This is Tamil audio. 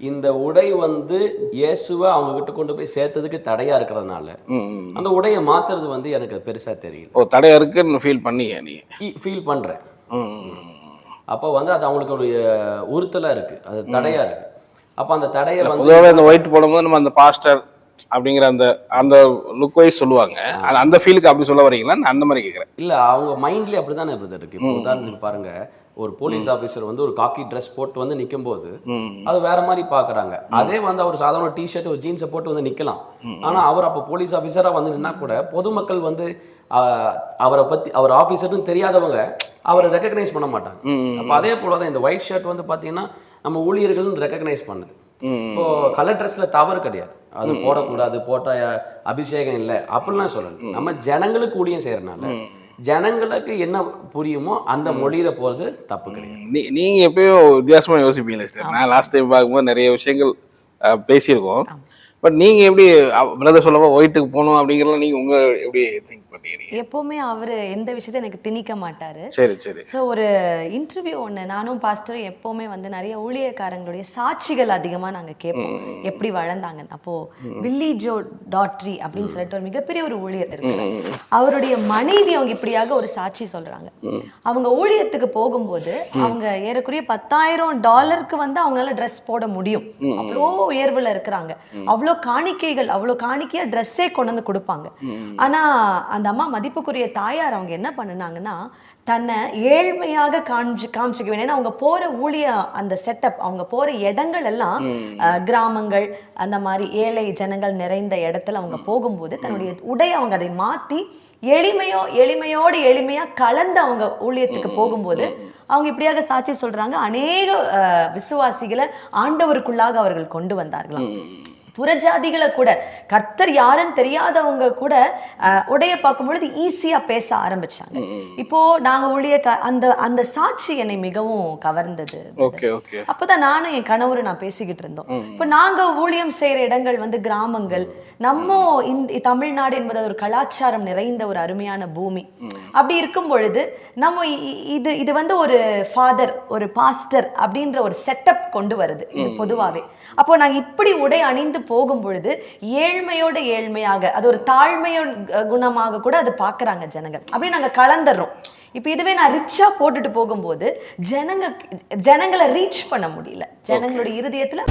இந்த உடை வந்து இயேசுவை அவங்க கிட்ட கொண்டு போய் சேர்த்ததுக்கு தடையா இருக்கிறதுனால அந்த உடையை மாத்துறது வந்து எனக்கு பெருசா தெரியல. ஓ, தடையா இருக்குன்னு ஃபீல் பண்ணீங்க நீங்க? ஃபீல் பண்றேன். அப்போ வந்து அது அவங்களுக்கு ஒரு உறுத்தலா இருக்கு, அது தடையா இருக்கு. அப்ப அந்த தடையை வந்து பொதுவாக இந்த ஒயிட் போடும்போது நம்ம அந்த பாஸ்டர் அப்படிங்கிற அந்த அந்த லுக் வைஸ் சொல்லுவாங்க, அந்த ஃபீலுக்கு அப்படி சொல்ல வரீங்களா? அந்த மாதிரி கேட்குறேன். இல்ல, அவங்க மைண்ட்லயே அப்படிதானே இருக்கு. இப்போ உதாரணத்துக்கு பாருங்க, ஒரு போலீஸ் ஆபீசர் வந்து ஒரு காக்கி ட்ரெஸ் போட்டு வந்து நிற்கும் போது அது வேற மாதிரி பாக்குறாங்க. அதே வந்து அவர் சாதாரண டிஷர்ட் ஒரு ஜீன்ஸை போட்டு வந்து நிக்கலாம். ஆனா அவர் அப்ப போலீஸ் ஆபீசரா வந்து நின்னா கூட பொதுமக்கள் வந்து அவரை பத்தி, அவர் ஆபீசர்னு தெரியாதவங்க அவரை ரெகக்னைஸ் பண்ண மாட்டாங்க. அப்ப அதே போலதான் இந்த ஒயிட் ஷர்ட் வந்து பாத்தீங்கன்னா நம்ம ஊழியர்கள் ரெகக்னைஸ் பண்ணுது. இப்போ கலர் ட்ரெஸ்ல தவறு கிடையாது, அது போடக்கூடாது, போட்ட அபிஷேகம் இல்லை அப்படிலாம் சொல்லல. நம்ம ஜனங்களுக்கு ஊழியம் செய்யறதுனால ஜனங்களுக்கு என்ன புரியுமோ அந்த மொழியில போறது தப்பு கிடையாது. நீங்க எப்பயும் வித்தியாசமா யோசிப்பீங்களா சிஸ்டர்? நான் லாஸ்ட் டைம் பார்க்கும்போது நிறைய விஷயங்கள் பேசியிருக்கோம். பட் நீங்க எப்படி பிரதர் சொல்லவோ ஒயிட்டுக்கு போகணும் அப்படிங்கிறத நீங்க உங்க எப்படி திங்க் பண்ணீங்க? எப்பவுமே அவரு எந்த விஷயத்தை எனக்கு திணிக்க மாட்டாரு. சரி சரி. ஸோ ஒரு இன்டர்வியூ ஒன்று, நானும் பாஸ்டரும் எப்பவுமே வந்து நிறைய ஊழியக்காரங்களுடைய சாட்சிகள் அதிகமாக நாங்கள் கேட்போம், எப்படி வளர்ந்தாங்கன்னு. அப்போ வில்லி ஜோ டாட்ரி அப்படின்னு சொல்லிட்டு ஒரு மிகப்பெரிய ஒரு ஊழியர் இருக்கு, அவருடைய மனைவி அவங்க இப்படியாக ஒரு சாட்சி சொல்றாங்க. அவங்க ஊழியத்துக்கு போகும்போது அவங்க ஏறக்குறைய $10,000 வந்து அவங்களால ட்ரெஸ் போட முடியும், அவ்வளோ உயர்வுல இருக்கிறாங்க, அவ்வளோ காணிக்கைகள், அவ்வளோ காணிக்கையா ட்ரெஸ்ஸே கொண்டு வந்து கொடுப்பாங்க. ஆனா அந்த அம்மா மதிப்புக்குரிய தாயார் அவங்க என்ன பண்ணுனாங்கன்னா, தன்னை ஏழ்மையாக காமிச்சிக்க வேணும். அவங்க போற ஊழிய அந்த செட்டப், அவங்க போற இடங்கள் எல்லாம் கிராமங்கள், அந்த மாதிரி ஏழை ஜனங்கள் நிறைந்த இடத்துல அவங்க போகும்போது தன்னுடைய உடை அவங்க அதை மாத்தி எளிமையோடு எளிமையா கலந்து அவங்க ஊழியத்துக்கு போகும்போது அவங்க இப்படியாக சாட்சி சொல்றாங்க, அநேக விசுவாசிகளை ஆண்டவருக்குள்ளாக அவர்கள் கொண்டு வந்தார்களாம். புறஜாதிகளை கூட, கர்த்தர் யாருன்னு தெரியாதவங்க கூட உடைய பார்க்கும் பொழுது ஈஸியா பேச ஆரம்பிச்சாங்க. இப்போ நாங்க அந்த சாட்சி என்னை மிகவும் கவர்ந்தது. அப்பதான் நானும் என் கணவரும் நான் பேசிக்கிட்டு இருந்தோம். இப்போ நாங்க ஊழியம் செய்யற இடங்கள் வந்து கிராமங்கள், நம்ம தமிழ்நாடு என்பது ஒரு கலாச்சாரம் நிறைந்த ஒரு அருமையான பூமி. அப்படி இருக்கும் பொழுது நம்ம இது வந்து ஒரு ஃபாதர், ஒரு பாஸ்டர் அப்படின்ற ஒரு செட்டப் கொண்டு வருது இது பொதுவாவே. அப்போ நாங்க இப்படி உடை அணிந்து போகும் பொழுது ஏழ்மையோட ஏழ்மையாக, அது ஒரு தாழ்மையோ குணமாக கூட அது பாக்குறாங்க ஜனங்கள். அப்படி நாங்க கலந்துடுறோம். இப்ப இதுவே நான் ரிச்சா போட்டுட்டு போகும்போது ஜனங்களை ரீச் பண்ண முடியல, ஜனங்களுடைய இருதயத்துல